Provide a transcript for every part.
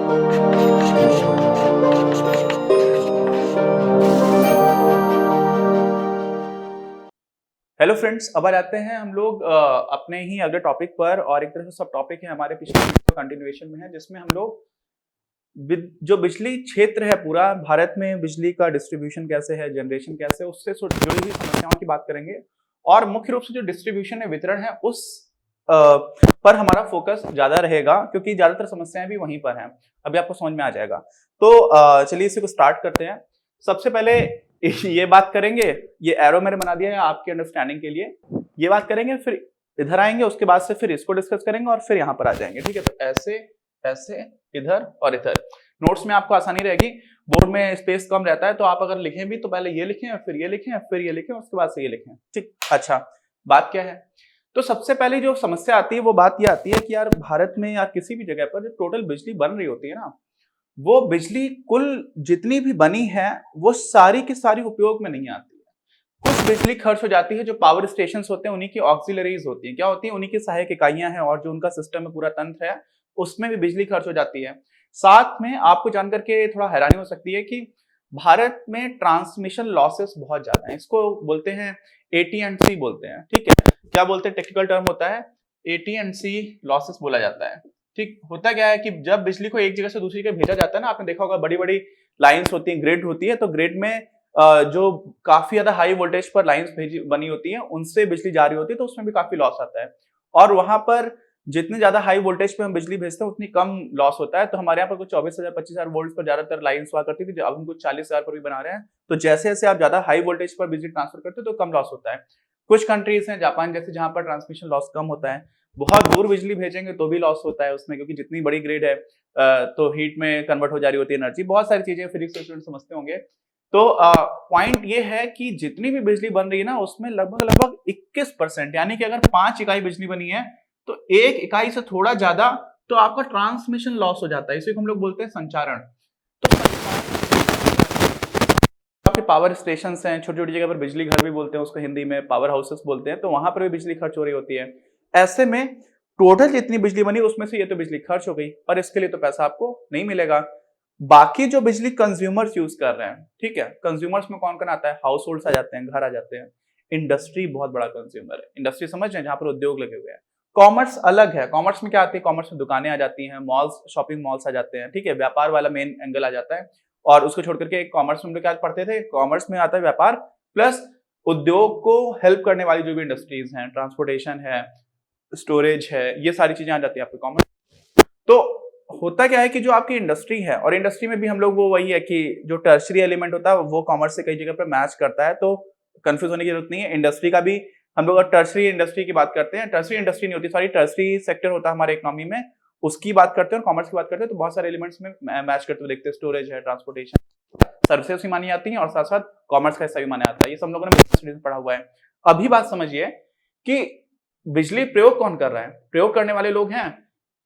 Hello friends, अब आ जाते हैं हम लोग अपने ही अगले टॉपिक पर। और एक तरह से सब टॉपिक है हमारे पिछले कंटिन्यूएशन में है, जिसमें हम लोग जो बिजली क्षेत्र है पूरा भारत में, बिजली का डिस्ट्रीब्यूशन कैसे है, जनरेशन कैसे है, उससे जुड़ी हुई समस्याओं की बात करेंगे। और मुख्य रूप से जो डिस्ट्रीब्यूशन है, वितरण है, उस पर हमारा फोकस ज्यादा रहेगा, क्योंकि ज्यादातर समस्याएं भी वहीं पर हैं। अभी आपको समझ में आ जाएगा। तो चलिए इसी को स्टार्ट करते हैं। सबसे पहले ये बात करेंगे, ये एरो मैंने बना दिया है आपके अंडरस्टैंडिंग के लिए। ये बात करेंगे, फिर इधर आएंगे, उसके बाद से फिर इसको डिस्कस करेंगे और फिर यहाँ पर आ जाएंगे। ठीक है, तो ऐसे ऐसे, इधर और इधर। नोट्स में आपको आसानी रहेगी, बोर्ड में स्पेस कम रहता है, तो आप अगर लिखें भी तो पहले ये लिखें, फिर ये लिखें, फिर ये लिखें, उसके बाद से ये लिखें। ठीक, अच्छा, बात क्या है? तो सबसे पहले जो समस्या आती है वो बात ये आती है कि यार भारत में या किसी भी जगह पर जो टोटल बिजली बन रही होती है ना, वो बिजली कुल जितनी भी बनी है वो सारी की सारी उपयोग में नहीं आती है। कुछ बिजली खर्च हो जाती है, जो पावर स्टेशन होते हैं उन्हीं की ऑक्सिलरीज होती है, क्या होती है, उन्हीं की सहायक इकाइयां हैं, और जो उनका सिस्टम में पूरा तंत्र है उसमें भी बिजली खर्च हो जाती है। साथ में आपको जानकर के थोड़ा हैरानी हो सकती है कि भारत में ट्रांसमिशन लॉसेस बहुत ज्यादा है। इसको बोलते हैं AT&C बोलते हैं। ठीक है, क्या बोलते हैं, टेक्निकल टर्म होता है AT&C लॉसेस बोला जाता है। ठीक, होता क्या है कि जब बिजली को एक जगह से दूसरी जगह भेजा जाता है ना, आपने देखा होगा बड़ी बड़ी लाइंस होती हैं, ग्रिड होती है, तो ग्रिड में जो काफी ज्यादा हाई वोल्टेज पर लाइंस बनी होती हैं, उनसे बिजली जा रही होती है, तो उसमें भी काफी लॉस आता है। और वहां पर जितनी ज्यादा हाई वोल्टेज पे हम बिजली भेजते हैं उतनी कम लॉस होता है। तो हमारे यहाँ पर कुछ 24,000 25,000 वोल्ट पर ज्यादातर लाइन्स हुआ करती थी, अब हम कुछ 40,000 पर भी बना रहे हैं। तो जैसे जैसे आप ज्यादा हाई वोल्टेज पर बिजली ट्रांसफर करते हो तो कम लॉस होता है। कुछ कंट्रीज हैं, जापान जैसे, जहां पर ट्रांसमिशन लॉस कम होता है। बहुत दूर बिजली भेजेंगे तो भी लॉस होता है उसमें, क्योंकि जितनी बड़ी ग्रिड है तो हीट में कन्वर्ट हो जा रही होती है एनर्जी। बहुत सारी चीजें फिजिक्स के स्टूडेंट समझते होंगे। तो पॉइंट ये है कि जितनी भी बिजली बन रही है ना, उसमें लगभग लगभग 21%, यानी कि अगर 5 इकाई बिजली बनी है तो 1 इकाई से थोड़ा ज्यादा तो आपका ट्रांसमिशन लॉस हो जाता है। इसी को हम लोग बोलते हैं संचारण। तो आपके पावर स्टेशन हैं, छोटी छोटी जगह पर बिजली घर भी बोलते हैं उसको, हिंदी में पावर हाउसेस बोलते हैं, तो वहां पर भी बिजली खर्च हो रही होती है। ऐसे में टोटल जितनी बिजली बनी उसमें से ये तो बिजली खर्च हो गई, और इसके लिए तो पैसा आपको नहीं मिलेगा। बाकी जो बिजली कंज्यूमर्स यूज कर रहे हैं, ठीक है, कंज्यूमर्स में कौन कौन आता है, हाउस होल्ड आ जाते हैं, घर आ जाते हैं। इंडस्ट्री बहुत बड़ा कंज्यूमर है। इंडस्ट्री समझ रहे हैं, जहां पर उद्योग लगे हुए हैं। कॉमर्स अलग है। कॉमर्स में क्या आती है, कॉमर्स में दुकानें आ जाती हैं, मॉल्स, शॉपिंग मॉल्स आ जाते हैं। ठीक है, व्यापार वाला मेन एंगल आ जाता है। और उसको छोड़ करके कॉमर्स में हम लोग क्या पढ़ते थे, कॉमर्स में आता है व्यापार प्लस उद्योग को हेल्प करने वाली जो भी इंडस्ट्रीज हैं, ट्रांसपोर्टेशन है, स्टोरेज है, ये सारी चीजें आ जाती है आपके कॉमर्स। तो होता क्या है कि जो आपकी इंडस्ट्री है, और इंडस्ट्री में भी हम लोग वो वही है कि जो टर्शरी एलिमेंट होता है वो कॉमर्स से कई जगह पर मैच करता है, तो कंफ्यूज होने की जरूरत नहीं है। इंडस्ट्री का भी हम लोग टर्शरी इंडस्ट्री की बात करते हैं, टर्शरी इंडस्ट्री नहीं होती, सॉरी, टर्शरी सेक्टर होता है हमारे इकोनॉमी में, उसकी बात करते हैं। और कॉमर्स की बात करते हैं तो बहुत सारे एलिमेंट्स में मैच करते हुए देखते हैं, स्टोरेज है, ट्रांसपोर्टेशन, सर्विसेज भी मानी जाती हैं, और साथ साथ कॉमर्स का हिस्सा भी माना जाता है। ये सब लोगों ने बिजनेस स्टडीज में पढ़ा हुआ है। अभी बात समझिए कि बिजली प्रयोग कौन कर रहा है। प्रयोग करने वाले लोग हैं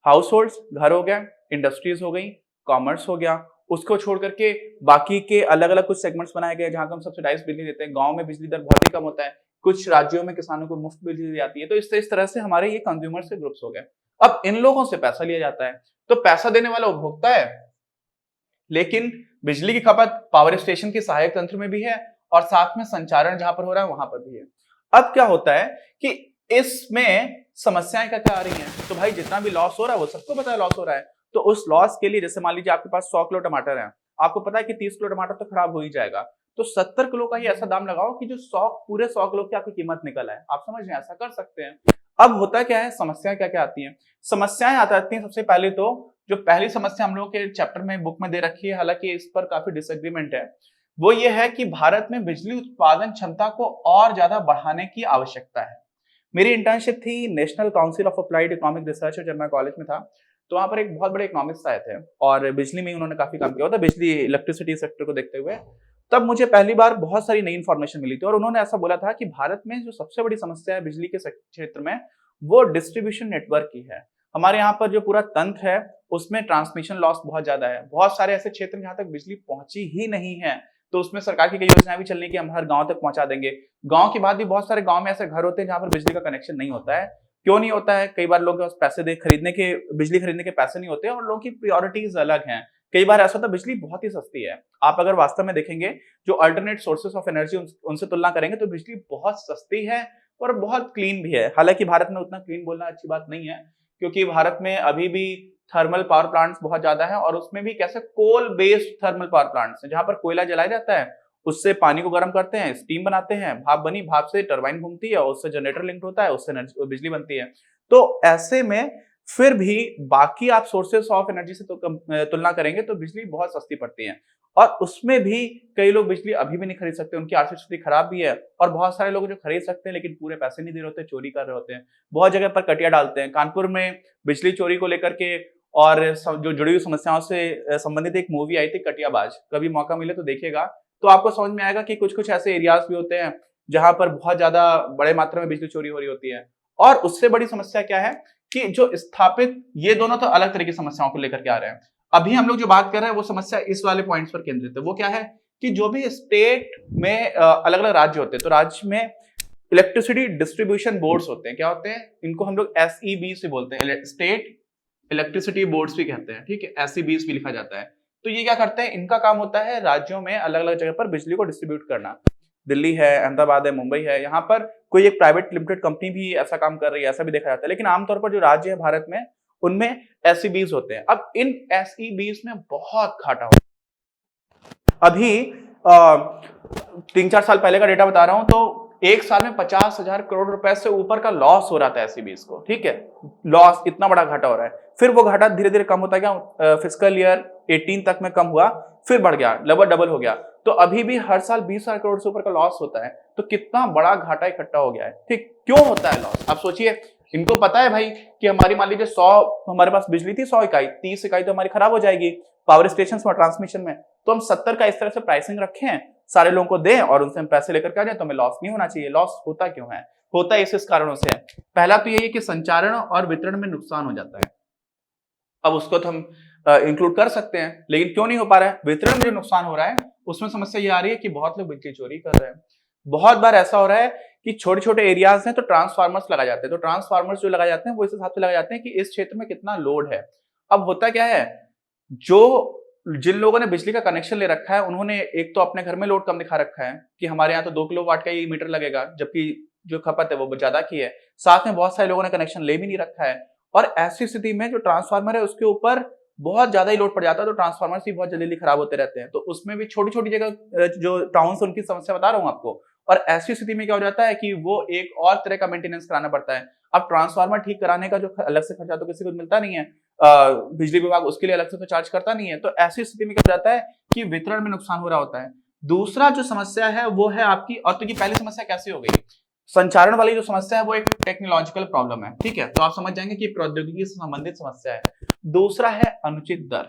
हाउस होल्ड, घर हो गया, इंडस्ट्रीज हो गई, कॉमर्स हो गया। उसको छोड़ करके बाकी के अलग अलग कुछ सेगमेंट्स बनाए गए जहां हम सब्सिडाइज बिजली देते हैं। गांव में बिजली दर बहुत ही कम होता है, कुछ राज्यों में किसानों को मुफ्त बिजली दी जाती है। तो इस तरह से हमारे ये कंज्यूमर्स के ग्रुप्स हो गए। अब इन लोगों से पैसा लिया जाता है, तो पैसा देने वाला उपभोक्ता है, लेकिन बिजली की खपत पावर स्टेशन के सहायक तंत्र में भी है, और साथ में संचारण जहां पर हो रहा है वहां पर भी है। अब क्या होता है कि इसमें समस्याएं क्या आ रही हैं, तो भाई जितना भी लॉस हो रहा है वो सबको पता है लॉस हो रहा है। तो उस लॉस के लिए, जैसे मान लीजिए आपके पास 100 किलो टमाटर है, आपको पता है कि 30 किलो टमाटर तो खराब हो ही जाएगा, तो 70 किलो का ही ऐसा दाम लगाओ कि जो 100 पूरे 100 किलो की आपकी कीमत निकल आए। आप समझ रहे हैं, ऐसा कर सकते हैं। अब होता क्या है, समस्या क्या क्या आती है, समस्याएं आती हैं। सबसे पहले तो जो पहली समस्या हम लोग के चैप्टर में बुक में दे रखी है, हालांकि इस पर काफी डिसएग्रीमेंट है, वो ये है कि भारत में बिजली उत्पादन क्षमता को और ज्यादा बढ़ाने की आवश्यकता है। मेरी इंटर्नशिप थी national council of applied economic research, जब मैं कॉलेज में था, तो वहां पर एक बहुत बड़े इकोनॉमिस्ट आए थे, और बिजली में उन्होंने काफी काम किया होता, बिजली इलेक्ट्रिसिटी सेक्टर को देखते हुए। तब मुझे पहली बार बहुत सारी नई इंफॉर्मेशन मिली थी, और उन्होंने ऐसा बोला था कि भारत में जो सबसे बड़ी समस्या है बिजली के क्षेत्र में, वो डिस्ट्रीब्यूशन नेटवर्क की है। हमारे यहाँ पर जो पूरा तंत्र है उसमें ट्रांसमिशन लॉस बहुत ज्यादा है। बहुत सारे ऐसे क्षेत्र जहां तक बिजली पहुंची ही नहीं है, तो उसमें सरकार की कई योजनाएं भी चल रही कि हम हर गांव तक पहुंचा देंगे। गांव के बाद भी बहुत सारे गांव में ऐसे घर होते हैं जहां पर बिजली का कनेक्शन नहीं होता है, क्यों नहीं होता है? कई बार लोगों के पास पैसे दे खरीदने के बिजली खरीदने के पैसे नहीं होते और लोगों की प्रायोरिटीज अलग हैं। कई बार ऐसा होता है बिजली बहुत ही सस्ती है। आप अगर वास्तव में देखेंगे जो अल्टरनेट सोर्सेस ऑफ एनर्जी उनसे तुलना करेंगे तो बिजली बहुत सस्ती है और बहुत क्लीन भी है। हालांकि भारत में उतना क्लीन बोलना अच्छी बात नहीं है, क्योंकि भारत में अभी भी थर्मल पावर प्लांट्स बहुत ज्यादा है और उसमें भी कैसे coal based thermal power plants है, जहां पर कोयला जलाया जाता है, उससे पानी को गर्म करते हैं, स्टीम बनाते हैं, भाप बनी, भाप से टरबाइन घूमती है, उससे जनरेटर लिंक्ड होता है, उससे बिजली बनती है। तो ऐसे में फिर भी बाकी आप सोर्सेस ऑफ एनर्जी से तुलना करेंगे तो बिजली बहुत सस्ती पड़ती है। और उसमें भी कई लोग बिजली अभी भी नहीं खरीद सकते, उनकी आर्थिक स्थिति खराब भी है। और बहुत सारे लोग जो खरीद सकते हैं लेकिन पूरे पैसे नहीं दे रहे होते, चोरी कर रहे होते हैं, बहुत जगह पर कटिया डालते हैं। कानपुर में बिजली चोरी को लेकर के और जो जुड़ी हुई समस्याओं से संबंधित एक मूवी आई थी कटियाबाज, कभी मौका मिले तो देखिएगा, तो आपको समझ में आएगा कि कुछ कुछ ऐसे एरियाज भी होते हैं जहां पर बहुत ज्यादा बड़े मात्रा में बिजली चोरी हो रही होती है। और उससे बड़ी समस्या क्या है कि जो स्थापित, ये दोनों तो अलग तरह की समस्याओं को लेकर के आ रहे हैं। अभी हम लोग जो बात कर रहे हैं वो समस्या इस वाले पॉइंट्स पर केंद्रित है। वो क्या है कि जो भी स्टेट में अलग अलग राज्य होते हैं, तो राज्य में इलेक्ट्रिसिटी डिस्ट्रीब्यूशन बोर्ड्स होते हैं। क्या होते हैं? इनको हम लोग SEB से बोलते हैं, स्टेट इलेक्ट्रिसिटी बोर्ड्स भी कहते हैं, ठीक है, SEBs भी लिखा जाता है। तो ये क्या करते हैं? इनका काम होता है राज्यों में अलग अलग जगह पर बिजली को डिस्ट्रीब्यूट करना। दिल्ली है, अहमदाबाद है, मुंबई है, यहाँ पर कोई एक प्राइवेट लिमिटेड कंपनी भी ऐसा काम कर रही है, ऐसा भी देखा जाता है। लेकिन आमतौर पर जो राज्य है भारत में, उनमें SEBs होते हैं। अब इन SEBs में बहुत घाटा होता है। अभी 3-4 साल पहले का डेटा बता रहा हूं, तो एक साल में 50,000 करोड़ रुपए से ऊपर का लॉस हो रहा था SEBs को, ठीक है, लॉस, इतना बड़ा घाटा हो रहा है। फिर वो घाटा धीरे धीरे कम होता गया, फिस्कल ईयर 18 तक में कम हुआ, फिर बढ़ गया, लगभग डबल हो गया। तो अभी भी हर साल 20,000 करोड़ से ऊपर का लॉस होता है। तो कितना बड़ा घाटा इकट्ठा हो गया है, ठीक। क्यों होता है लॉस? आप सोचिए, इनको पता है भाई कि हमारी, मान लीजिए 100 हमारे पास बिजली थी, 100 इकाई, 30 इकाई तो हमारी खराब हो जाएगी पावर स्टेशन में, ट्रांसमिशन में, तो हम 70 का इस तरह से प्राइसिंग रखें, सारे लोगों को दें और उनसे हम पैसे लेकर के आ जाए, तो हमें लॉस नहीं होना चाहिए। लॉस होता क्यों है? होता है इस कारणों से है। पहला तो यही है कि संचारण और वितरण में नुकसान हो जाता है। अब उसको तो हम इंक्लूड कर सकते हैं, लेकिन क्यों नहीं हो पा रहा है? वितरण में जो नुकसान हो रहा है उसमें समस्या ये आ रही है कि बहुत लोग बिजली चोरी कर रहे हैं। बहुत बार ऐसा हो रहा है कि छोटे छोटे एरियाज हैं तो ट्रांसफार्मर्स लगाए जाते हैं, तो ट्रांसफार्मर्स जो लगाए जाते हैं वो इस हिसाब से लगाए जाते हैं कि इस क्षेत्र में कितना लोड है। अब होता क्या है, जो जिन लोगों ने बिजली का कनेक्शन ले रखा है, उन्होंने एक तो अपने घर में लोड कम दिखा रखा है कि हमारे यहाँ तो 2 किलोवाट का ही मीटर लगेगा, जबकि जो खपत है वो ज्यादा की है। साथ में बहुत सारे लोगों ने कनेक्शन ले भी नहीं रखा है, और ऐसी स्थिति में जो ट्रांसफार्मर है उसके ऊपर बहुत ज्यादा ही लोड पड़ जाता है, तो ट्रांसफार्मर भी बहुत जल्दी खराब होते रहते हैं। तो उसमें भी छोटी छोटी जगह जो टाउन्स, उनकी समस्या बता रहा हूँ आपको। और ऐसी स्थिति में क्या हो जाता है कि वो एक और तरह का मेंटेनेंस कराना पड़ता है। अब ट्रांसफार्मर ठीक कराने का जो अलग से खर्चा तो किसी को मिलता नहीं है, बिजली विभाग उसके लिए अलग से तो चार्ज करता नहीं है। तो ऐसी स्थिति में क्या हो जाता है कि वितरण में नुकसान हो रहा होता है। दूसरा जो समस्या है वो है आपकी, और तो ये पहली समस्या कैसे हो गई, संचारण वाली जो समस्या है वो एक टेक्नोलॉजिकल प्रॉब्लम है, ठीक है, तो आप समझ जाएंगे कि प्रौद्योगिकी से संबंधित समस्या है। दूसरा है अनुचित दर।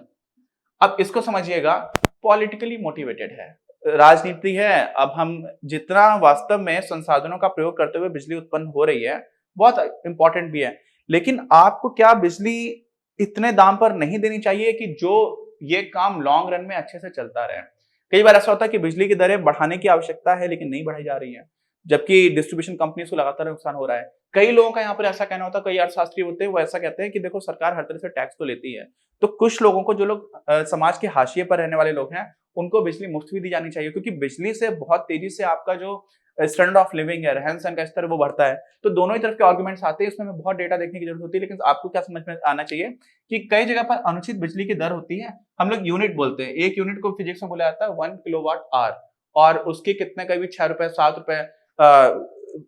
अब इसको समझिएगा, पॉलिटिकली मोटिवेटेड है, राजनीति है। अब हम जितना वास्तव में संसाधनों का प्रयोग करते हुए बिजली उत्पन्न हो रही है बहुत इंपॉर्टेंट भी है, लेकिन आपको क्या बिजली इतने दाम पर नहीं देनी चाहिए कि जो ये काम लॉन्ग रन में अच्छे से चलता रहे। कई बार ऐसा होता है कि बिजली की दरें बढ़ाने की आवश्यकता है लेकिन नहीं बढ़ाई जा रही है, जबकि डिस्ट्रीब्यूशन कंपनीज को लगातार नुकसान हो रहा है। कई लोगों का यहाँ पर ऐसा कहना होता है, कई अर्थशास्त्री होते हैं वो ऐसा कहते हैं कि देखो सरकार हर तरह से टैक्स तो लेती है, तो कुछ लोगों को, जो लोग समाज के हाशिए पर रहने वाले लोग हैं, उनको बिजली मुफ्त भी दी जानी चाहिए, क्योंकि बिजली से बहुत तेजी से आपका जो स्टैंडर्ड ऑफ लिविंग है, रहन सहन का स्तर, वो बढ़ता है। तो दोनों ही तरफ के आर्गुमेंट्स आते हैं, इसमें हमें बहुत डेटा देखने की जरूरत होती है। लेकिन आपको क्या समझ में आना चाहिए कि कई जगह पर अनुचित बिजली की दर होती है। हम लोग यूनिट बोलते हैं, एक यूनिट को फिजिक्स में बोला जाता है 1 किलोवाट आवर, और उसके कितने कभी 6 रुपए 7 रुपए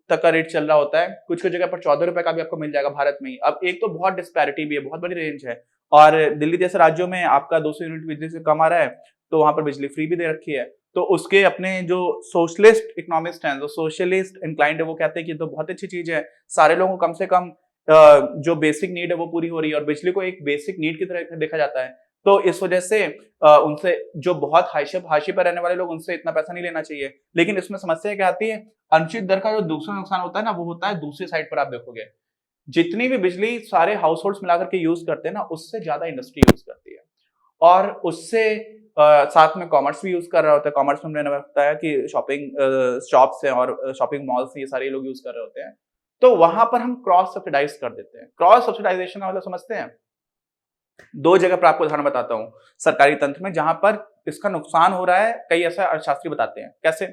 तक का रेट चल रहा होता है। कुछ कुछ जगह पर 14 रुपए का भी आपको मिल जाएगा भारत में ही। अब एक तो बहुत डिस्पैरिटी भी है, बहुत बड़ी रेंज है, और दिल्ली जैसे राज्यों में आपका 200 यूनिट बिजली से कम आ रहा है, तो वहां पर बिजली फ्री भी दे रखी है। तो उसके अपने जो सोशलिस्ट इकोनॉमिस्ट हैं, जो सोशलिस्ट इंक्लाइंड है, वो कहते हैं कि तो बहुत अच्छी चीज है, सारे लोगों को कम से कम जो बेसिक नीड है वो पूरी हो रही है, और बिजली को एक बेसिक नीड की तरह देखा जाता है। तो इस वजह से उनसे जो बहुत हाशिए पर रहने वाले लोग, उनसे इतना पैसा नहीं लेना चाहिए। लेकिन इसमें समस्या क्या आती है, अनुचित दर का जो दूसरा नुकसान होता है ना, वो होता है दूसरी साइड पर। आप देखोगे जितनी भी बिजली सारे हाउस होल्ड्स मिलाकर के यूज करते हैं ना, उससे ज्यादा इंडस्ट्री यूज करती है, और उससे साथ में कॉमर्स भी यूज कर रहा होता है। कॉमर्स में मैंने बताया कि शॉपिंग शॉप्स हैं और शॉपिंग मॉल्स, ये सारे लोग यूज कर रहे होते हैं। तो वहां पर हम क्रॉस सब्सिडाइज कर देते हैं। क्रॉस सब्सिडाइजेशन का मतलब समझते हैं? दो जगह पर आपको उदाहरण बताता हूं सरकारी तंत्र में जहां पर इसका नुकसान हो रहा है, कई ऐसा अर्थशास्त्री बताते हैं। कैसे?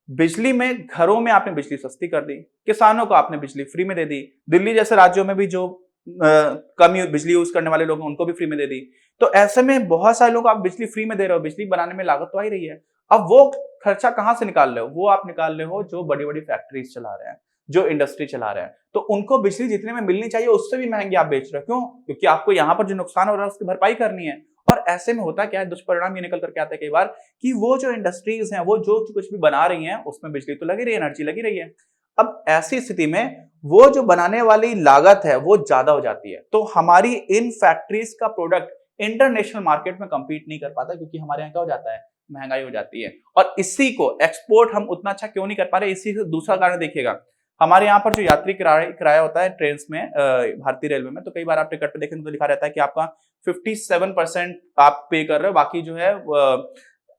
बिजली में, घरों में आपने बिजली सस्ती कर दी, किसानों को आपने बिजली फ्री में दे दी, दिल्ली जैसे राज्यों में भी जो कम बिजली यूज करने वाले लोग हैं उनको भी फ्री में दे दी। तो ऐसे में बहुत सारे लोग आप बिजली फ्री में दे रहे हो, बिजली बनाने में लागत तो आ ही रही है। अब वो खर्चा कहां से निकाल रहे हो? वो आप निकाल रहे हो जो बड़ी बड़ी फैक्ट्रीज चला रहे हैं, जो इंडस्ट्री चला रहे हैं। तो उनको बिजली जितने में मिलनी चाहिए उससे भी महंगी आप बेच रहे हो। क्यों? क्योंकि आपको यहाँ पर जो नुकसान हो रहा है उसकी भरपाई करनी है। और ऐसे में होता क्या है, दुष्परिणाम ये निकल करके आता है कई बार कि वो जो इंडस्ट्रीज हैं, वो जो कुछ भी बना रही हैं उसमें बिजली तो लगी रही है, एनर्जी लगी रही है। अब ऐसी स्थिति में वो जो बनाने वाली लागत है वो ज्यादा हो जाती है। तो हमारी इन फैक्ट्रीज का प्रोडक्ट इंटरनेशनल मार्केट में compete नहीं कर पाता, क्योंकि हमारे यहाँ क्या हो जाता है, महंगाई हो जाती है। और इसी को एक्सपोर्ट हम उतना अच्छा क्यों नहीं कर पा रहे, इसी से दूसरा कारण देखिएगा। हमारे यहाँ पर जो यात्री किराया होता है ट्रेन में, भारतीय रेलवे में, तो कई बार आप टिकट पे देखेंगे तो लिखा रहता है कि आपका 57% आप पे कर रहे हो, बाकी जो है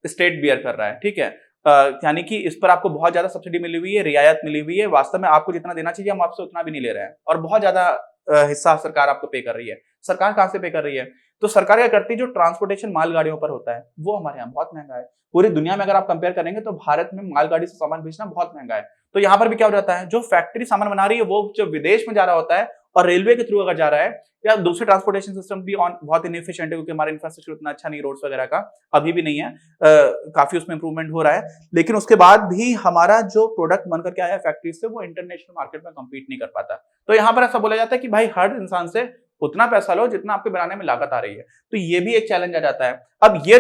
स्टेट बियर कर रहा है। ठीक है, यानी कि इस पर आपको बहुत ज्यादा सब्सिडी मिली हुई है, रियायत मिली हुई है। वास्तव में आपको जितना देना चाहिए हम आपसे उतना भी नहीं ले रहे हैं, और बहुत ज्यादा हिस्सा सरकार आपको पे कर रही है। सरकार कहां से पे कर रही है? तो सरकार क्या करती है, जो ट्रांसपोर्टेशन मालगाड़ियों पर होता है वो हमारे यहाँ बहुत महंगा है। पूरी दुनिया में अगर आप कंपेयर करेंगे तो भारत में मालगाड़ी से सामान भेजना बहुत महंगा है। तो यहाँ पर भी क्या हो जाता है, जो फैक्ट्री सामान बना रही है वो जो विदेश में जा रहा होता है और रेलवे के थ्रू अगर जा रहा है, या दूसरे ट्रांसपोर्टेशन सिस्टम भी बहुत इनएफिशिएंट है, क्योंकि हमारा इंफ्रास्ट्रक्चर उतना अच्छा नहीं, रोड्स वगैरह का अभी भी नहीं है, काफी उसमें इंप्रूवमेंट हो रहा है। लेकिन उसके बाद भी हमारा जो प्रोडक्ट बनकर के आया है फैक्ट्री से, वो इंटरनेशनल मार्केट में कम्पीट नहीं कर पाता। तो यहाँ पर ऐसा बोला जाता है कि भाई हर इंसान से उतना पैसा लो जितना आपके बनाने में लागत आ रही है। तो ये भी एक चैलेंज आ जाता है। अब ये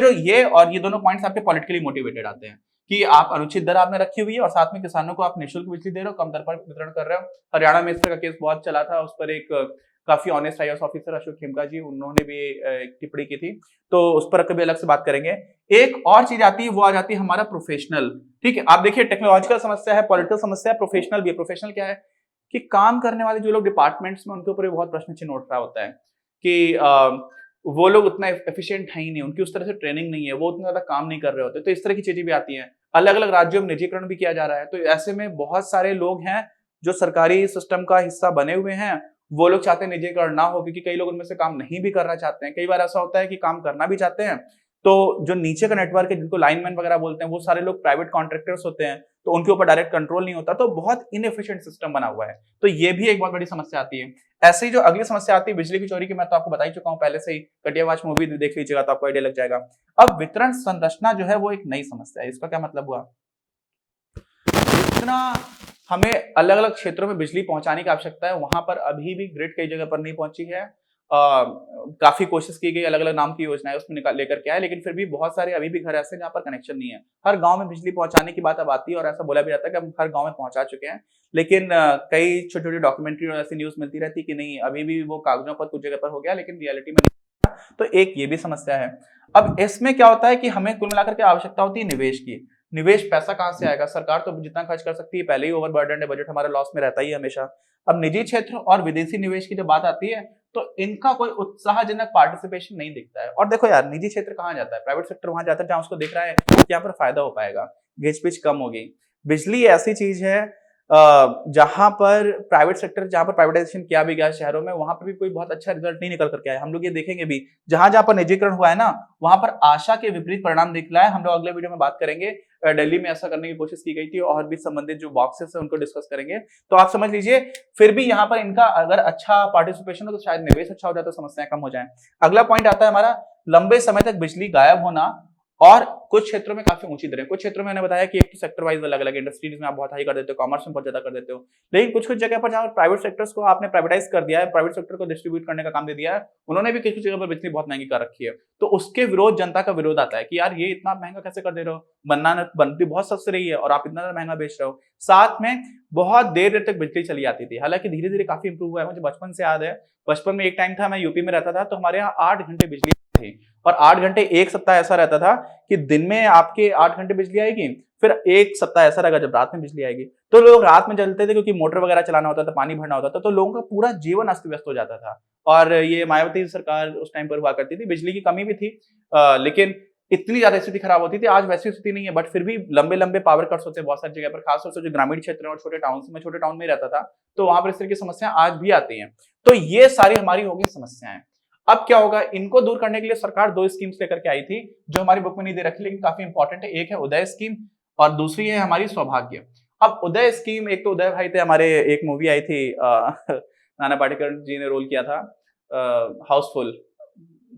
दोनों पॉइंट्स आपके पॉलिटिकली मोटिवेटेड आते हैं कि आप अनुचित दर आपने रखी हुई है और साथ में किसानों को आप निःशुल्क बिजली दे रहे हो, कम दर पर वितरण कर रहे हो। हरियाणा में इस तरह का केस बहुत चला था, उस पर एक काफी honest IAS officer Ashok Khemka ji, उन्होंने भी एक टिप्पणी की थी, तो उस पर कभी अलग से बात करेंगे। एक और चीज आती है, वो आ जाती है हमारा प्रोफेशनल। ठीक है, आप देखिए टेक्नोलॉजिकल समस्या है, पॉलिटिकल समस्या है, प्रोफेशनल भी है। प्रोफेशनल क्या है कि काम करने वाले जो लोग डिपार्टमेंट्स में, उनके ऊपर बहुत प्रश्न चिन्ह उठ रहा होता है कि वो लोग उतना एफिशिएंट है ही नहीं, उनकी उस तरह से ट्रेनिंग नहीं है, वो उतना ज्यादा काम नहीं कर रहे होते। तो इस तरह की चीजें भी आती हैं। अलग अलग राज्यों में निजीकरण भी किया जा रहा है। तो ऐसे में बहुत सारे लोग हैं जो सरकारी सिस्टम का हिस्सा बने हुए हैं, वो लोग चाहते हैं निजीकरण ना हो, क्योंकि कई लोग उनमें से काम नहीं भी करना चाहते हैं। कई बार ऐसा होता है कि काम करना भी चाहते हैं, तो जो नीचे का नेटवर्क है, जिनको लाइनमैन वगैरह बोलते हैं, वो सारे लोग प्राइवेट कॉन्ट्रैक्टर्स होते हैं, तो उनके ऊपर डायरेक्ट कंट्रोल नहीं होता। तो बहुत इनएफिशिएंट सिस्टम बना हुआ है। तो ये भी एक बहुत बड़ी समस्या आती है। ऐसे ही जो अगली समस्या आती है बिजली की चोरी की, मैं तो आपको बता ही चुका हूं पहले से ही, कटिया वाच मूवी देख लीजिएगा तो आपको आइडिया लग जाएगा। अब वितरण संरचना जो है वो एक नई समस्या है। इसका क्या मतलब हुआ, जितना हमें अलग अलग क्षेत्रों में बिजली पहुंचाने की आवश्यकता है, वहां पर अभी भी ग्रिड कई जगह पर नहीं पहुंची है। काफी कोशिश की गई, अलग अलग नाम की योजनाएं उसमें लेकर के आए, लेकिन फिर भी बहुत सारे अभी भी घर ऐसे जहां पर कनेक्शन नहीं है। हर गांव में बिजली पहुंचाने की बात अब आती है और ऐसा बोला भी जाता है कि हम हर गांव में पहुंचा चुके हैं, लेकिन कई छोटी छोटी डॉक्यूमेंट्री और ऐसी न्यूज मिलती रहती है कि नहीं, अभी भी वो कागजों पर कुछ जगह पर हो गया, लेकिन रियलिटी में नहीं। तो एक ये भी समस्या है। अब इसमें क्या होता है कि हमें कुल मिलाकर के आवश्यकता होती है निवेश की। निवेश पैसा कहां से आएगा? सरकार तो जितना खर्च कर सकती है, पहले ही ओवरबर्डन है, बजट हमारा लॉस में रहता ही है हमेशा। अब निजी क्षेत्र और विदेशी निवेश की जब बात आती है तो इनका कोई उत्साहजनक पार्टिसिपेशन नहीं दिखता है। और देखो यार, निजी क्षेत्र कहां जाता है? प्राइवेट सेक्टर वहां जाता है जहां उसको दिख रहा है कि यहाँ पर फायदा हो पाएगा, घिच-पिच कम होगी। बिजली ऐसी चीज है जहां पर प्राइवेटाइजेशन किया भी गया शहरों में, वहां पर भी कोई बहुत अच्छा रिजल्ट नहीं निकल करके आया। हम लोग ये देखेंगे भी, जहां जहां पर निजीकरण हुआ है ना, वहां पर आशा के विपरीत परिणाम निकला है। हम लोग अगले वीडियो में बात करेंगे। दिल्ली में ऐसा करने की कोशिश की गई थी और भी संबंधित जो बॉक्सेस है उनको डिस्कस करेंगे। तो आप समझ लीजिए, फिर भी यहाँ पर इनका अगर अच्छा पार्टिसिपेशन हो तो शायद निवेश अच्छा हो जाए तो समस्याएं कम हो जाए। अगला पॉइंट आता है हमारा, लंबे समय तक बिजली गायब होना और कुछ क्षेत्रों में काफी ऊंची दरें। कुछ क्षेत्रों में मैंने बताया कि एक सेक्टर वाइज अलग अलग, इंडस्ट्रीज में आप बहुत हाई कर देते हो, कॉमर्स में बहुत ज्यादा कर देते हो, लेकिन कुछ कुछ जगह पर जहां प्राइवेट सेक्टर्स को आपने प्राइवेटाइज कर दिया है, प्राइवेट सेक्टर को डिस्ट्रीब्यूट करने का काम दे दिया है, उन्होंने भी कुछ जगह पर बिजली बहुत महंगी कर रखी है। तो उसके विरोध, जनता का विरोध आता है कि यार ये इतना महंगा कैसे कर दे रहे हो, बनती बहुत सस्ती रही है और आप इतना महंगा बेच रहे हो। साथ में बहुत देर तक बिजली चली आती थी, हालांकि धीरे धीरे काफी इंप्रूव हुआ है। मुझे बचपन से याद है, बचपन में एक टाइम था, मैं यूपी में रहता था, तो हमारे यहाँ 8 घंटे बिजली थी, और 8 घंटे एक सप्ताह ऐसा रहता था कि दिन में आपके 8 घंटे बिजली आएगी, फिर एक सप्ताह ऐसा रहेगा जब रात में बिजली आएगी। तो लोग रात में जलते थे क्योंकि मोटर वगैरह चलाना होता था, पानी भरना होता था, तो लोगों का पूरा जीवन अस्त व्यस्त हो जाता था। और ये मायावती सरकार उस टाइम पर हुआ करती थी, बिजली की कमी भी थी, लेकिन इतनी ज्यादा स्थिति खराब होती थी। आज वैसी स्थिति नहीं है, बट फिर भी लंबे लंबे पावर कट्स होते हैं बहुत सारी जगह पर, खासतौर से जो ग्रामीण क्षेत्र और छोटे टाउन, मैं छोटे टाउन में रहता था, तो वहां पर इस तरह की समस्या आज भी आती है। तो ये सारी हमारी होगी समस्याएं। अब क्या होगा, इनको दूर करने के लिए सरकार 2 स्कीम्स लेकर के आई थी, जो हमारी बुक में नहीं दे रखी लेकिन काफी इंपॉर्टेंट है। एक है उदय स्कीम और दूसरी है हमारी सौभाग्य। अब उदय स्कीम, एक तो उदय भाई थे हमारे, एक मूवी आई थी नाना पाटेकर जी ने रोल किया था, हाउसफुल,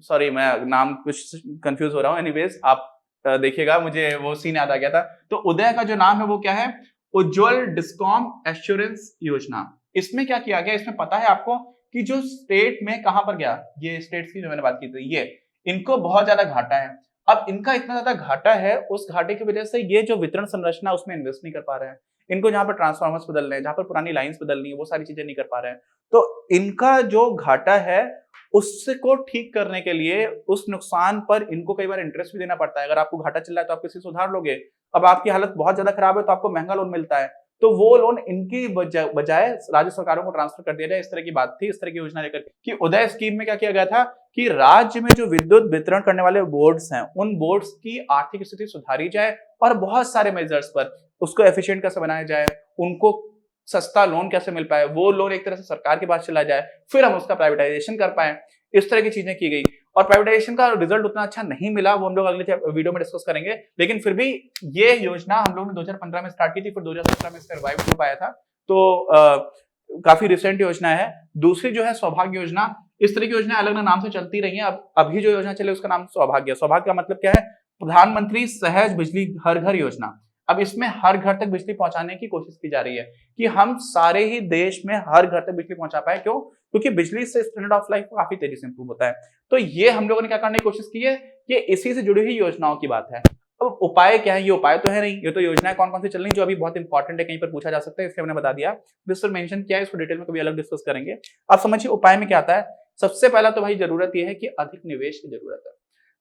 सॉरी मैं नाम कुछ कंफ्यूज हो रहा हूँ, एनीवेज आप देखिएगा, मुझे वो सीन याद आ गया था। तो उदय का जो नाम है वो क्या है, उज्जवल डिस्कॉम एश्योरेंस योजना। इसमें क्या किया गया, इसमें पता है आपको कि जो स्टेट में कहां पर गया, ये स्टेट्स की जो मैंने बात की थी, ये इनको बहुत ज्यादा घाटा है। अब इनका इतना ज्यादा घाटा है, उस घाटे की वजह से ये जो वितरण संरचना उसमें इन्वेस्ट नहीं कर पा रहे हैं। इनको जहां पर ट्रांसफार्मर्स बदलने हैं, जहां पर पुरानी लाइंस बदलनी है, वो सारी चीजें नहीं कर पा रहे हैं। तो इनका जो घाटा है उसको ठीक करने के लिए, उस नुकसान पर इनको कई बार इंटरेस्ट भी देना पड़ता है। अगर आपको घाटा चल रहा है तो आप किसी से उधार लोगे, अब आपकी हालत बहुत ज्यादा खराब है तो आपको महंगा लोन मिलता है, तो वो लोन इनकी बजाय राज्य सरकारों को ट्रांसफर कर दिया जाए। इस तरह की बात थी, इस तरह की योजना लेकर कि उदय स्कीम में क्या किया गया था कि राज्य में जो विद्युत वितरण करने वाले बोर्ड्स हैं, उन बोर्ड्स की आर्थिक स्थिति सुधारी जाए और बहुत सारे मेजर्स पर उसको एफिशिएंट कैसे बनाया जाए, उनको सस्ता लोन कैसे मिल पाए, वो लोन एक तरह से सरकार के पास चला जाए, फिर हम उसका प्राइवेटाइजेशन कर पाए। इस तरह की चीजें की गई और प्राइवेटाइजेशन का रिजल्ट उतना अच्छा नहीं मिला, वो हम लोग अगले वीडियो में डिस्कस करेंगे। लेकिन फिर भी ये योजना हम लोग ने 2015 में स्टार्ट की थी, फिर 2017 में इसका रिवाइव हो पाया था, तो काफी रिसेंट योजना है। दूसरी जो है सौभाग्य योजना, इस तरह की योजना अलग अलग नाम से चलती रही है। अब अभी जो योजना चले उसका नाम सौभाग्य। सौभाग्य का मतलब क्या है, प्रधानमंत्री सहज बिजली हर घर योजना। अब इसमें हर घर तक बिजली पहुंचाने की कोशिश की जा रही है कि हम सारे ही देश में हर घर तक बिजली पहुंचा पाए। क्यों? क्योंकि बिजली से स्टैंडर्ड ऑफ लाइफ काफी तेजी से इंप्रूव होता है। तो ये हम लोगों ने क्या करने की कोशिश की है, ये इसी से जुड़ी हुई योजनाओं की बात है। अब उपाय क्या है, ये उपाय तो है नहीं, ये तो योजनाएं कौन कौन सी चल रही जो अभी बहुत इंपॉर्टेंट है, कहीं पर पूछा जा सकता है, इसलिए मैंने बता दिया। जिस मेंशन किया है इसको डिटेल में कभी अलग डिस्कस करेंगे। अब समझिए उपाय में क्या आता है। सबसे पहला तो भाई जरूरत यह है कि अधिक निवेश की जरूरत है।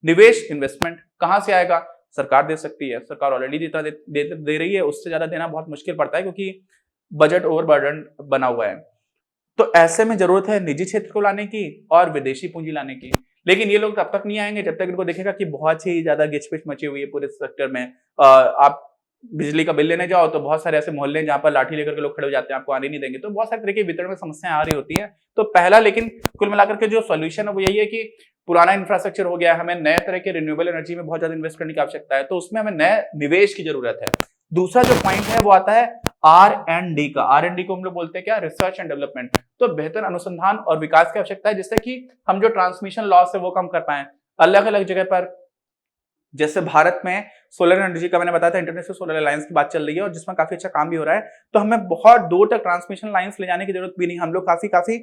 निवेश, इन्वेस्टमेंट कहां से आएगा, सरकार दे सकती है, सरकार ऑलरेडी दे रही है, उससे ज्यादा देना बहुत मुश्किल पड़ता है क्योंकि बजट ओवरबर्डन बना हुआ है। तो ऐसे में जरूरत है निजी क्षेत्र को लाने की और विदेशी पूंजी लाने की। लेकिन ये लोग तब तक नहीं आएंगे जब तक इनको देखेगा कि बहुत ही ज्यादा गिचपिच मची हुई है पूरे सेक्टर में। आप बिजली का बिल लेने जाओ तो बहुत सारे ऐसे मोहल्ले जहां पर लाठी लेकर के लोग खड़े हो जाते हैं, आपको आने नहीं देंगे। तो बहुत सारे तरह के वितरण में समस्याएं आ रही होती है। तो पहला, लेकिन कुल मिलाकर के जो सोल्यूशन है वो यही है कि पुराना इंफ्रास्ट्रक्चर हो गया, हमें नए तरह के रिन्यूएबल एनर्जी में बहुत ज्यादा इन्वेस्ट करने की आवश्यकता है, तो उसमें हमें नए निवेश की जरूरत है। दूसरा जो पॉइंट है वो आता है R&D का। R&D को हम लोग बोलते हैं क्या, रिसर्च एंड डेवलपमेंट। तो बेहतर अनुसंधान और विकास की आवश्यकता है, जिससे कि हम जो ट्रांसमिशन लॉस है वो कम कर पाए। अलग अलग जगह पर, जैसे भारत में सोलर एनर्जी का मैंने बताया था, इंटरनेशनल सोलर अलायंस की बात चल रही है और जिसमें काफी अच्छा काम भी हो रहा है। तो हमें बहुत दूर तक ट्रांसमिशन लाइंस ले जाने की जरूरत भी नहीं, हम लोग काफी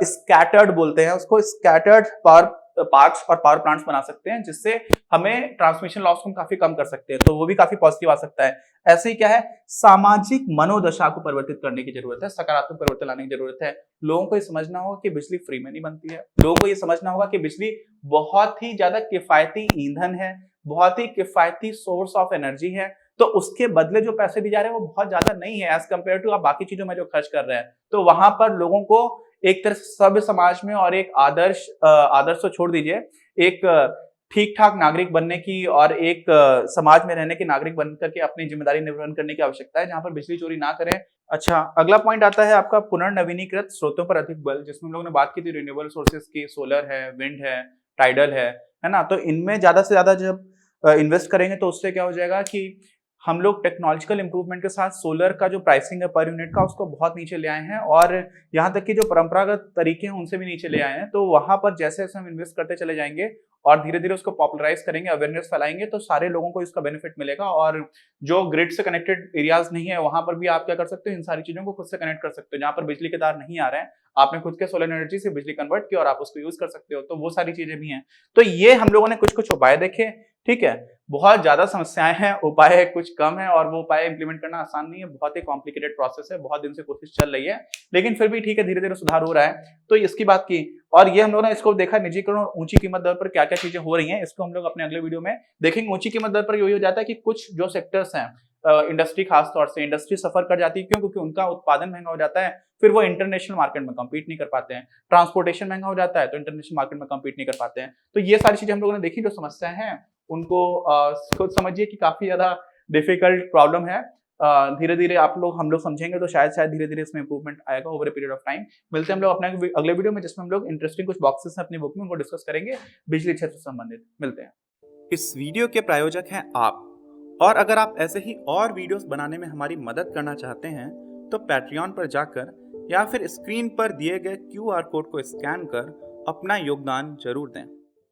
स्कैटर्ड बोलते हैं उसको, स्कैटर्ड पावर पार्क्स और पावर प्लांट्स बना सकते हैं, जिससे हमें ट्रांसमिशन लॉस को काफी कम कर सकते हैं। तो वो भी काफी पॉजिटिव आ सकता है। ऐसे ही क्या है, सामाजिक मनोदशा को परिवर्तित करने की जरूरत है, सकारात्मक परिवर्तन लाने की जरूरत है। लोगों को ये समझना होगा कि बिजली फ्री में नहीं बनती है। लोगों को ये समझना होगा कि बिजली बहुत ही ज्यादा किफायती ईंधन है, बहुत ही किफायती सोर्स ऑफ एनर्जी है। तो उसके बदले जो पैसे दिए जा रहे हैं वो बहुत ज्यादा नहीं है एज कम्पेयर टू आप बाकी चीजों में जो खर्च कर रहे हैं। तो वहां पर लोगों को एक तरह से सभ्य समाज में और एक आदर्श तो छोड़ दीजिए, एक ठीक ठाक नागरिक बनने की और एक समाज में रहने के नागरिक बन करके अपनी जिम्मेदारी निर्वहन करने की आवश्यकता है, जहां पर बिजली चोरी ना करें। अच्छा, अगला पॉइंट आता है आपका पुनर्नवीनीकृत स्रोतों पर अधिक बल, जिसमें हम लोगों ने बात की थी रिन्यूएबल सोर्सेज की, सोलर है, विंड है, टाइडल है ना। तो इनमें ज्यादा से ज्यादा जब इन्वेस्ट करेंगे तो उससे क्या हो जाएगा कि हम लोग टेक्नोलॉजिकल इंप्रूवमेंट के साथ सोलर का जो प्राइसिंग है पर यूनिट का, उसको बहुत नीचे ले आए हैं और यहाँ तक कि जो परंपरागत तरीके हैं उनसे भी नीचे ले आए हैं। तो वहां पर जैसे जैसे हम इन्वेस्ट करते चले जाएंगे और धीरे धीरे उसको पॉपुलराइज करेंगे, अवेयरनेस फैलाएंगे, तो सारे लोगों को इसका बेनिफिट मिलेगा। और जो ग्रिड से कनेक्टेड एरियाज नहीं है वहां पर भी आप क्या कर सकते हो, इन सारी चीजों को खुद से कनेक्ट कर सकते हो। जहां पर बिजली के तार नहीं आ रहे हैं, आपने खुद के सोलर एनर्जी से बिजली कन्वर्ट किया और आप उसको यूज कर सकते हो। तो वो सारी चीजें भी हैं। तो ये हम लोगों ने कुछ कुछ उपाय देखे, ठीक है। बहुत ज्यादा समस्याएं हैं, उपाय कुछ कम है और वो उपाय इंप्लीमेंट करना आसान नहीं है, बहुत ही कॉम्प्लिकेटेड प्रोसेस है, बहुत दिन से कोशिश चल रही है, लेकिन फिर भी ठीक है, धीरे धीरे सुधार हो रहा है। तो इसकी बात की और ये हम लोगों ने इसको देखा निजीकरण और ऊंची कीमत दर पर क्या क्या चीजें हो रही हैं, इसको हम लोग अपने अगले वीडियो में देखेंगे। ऊंची कीमत दर पर यही हो जाता है कि कुछ जो सेक्टर्स हैं, इंडस्ट्री, खासतौर से इंडस्ट्री सफर कर जाती है। क्यों? क्योंकि उनका उत्पादन महंगा हो जाता है, फिर वो इंटरनेशनल मार्केट में कम्पीट नहीं कर पाते हैं। ट्रांसपोर्टेशन महंगा हो जाता है तो इंटरनेशनल मार्केट में कम्पीट नहीं कर पाते हैं। तो ये सारी चीजें हम लोगों ने देखी जो समस्याएं हैं, उनको खुद समझिए कि काफ़ी ज़्यादा डिफ़िकल्ट प्रॉब्लम है। धीरे-धीरे हम लोग समझेंगे तो शायद धीरे-धीरे इसमें इम्प्रूवमेंट आएगा over a period of time. मिलते हैं हम लोग अपने अगले वीडियो में, जिसमें हम लोग इंटरेस्टिंग कुछ बॉक्सेस हैं अपनी बुक में, उनको डिस्कस करेंगे बिजली क्षेत्र से संबंधित। मिलते हैं। इस वीडियो के प्रायोजक हैं आप, और अगर आप ऐसे ही और वीडियोस बनाने में हमारी मदद करना चाहते हैं तो पैट्रियन पर जाकर या फिर स्क्रीन पर दिए गए QR कोड को स्कैन कर अपना योगदान जरूर दें।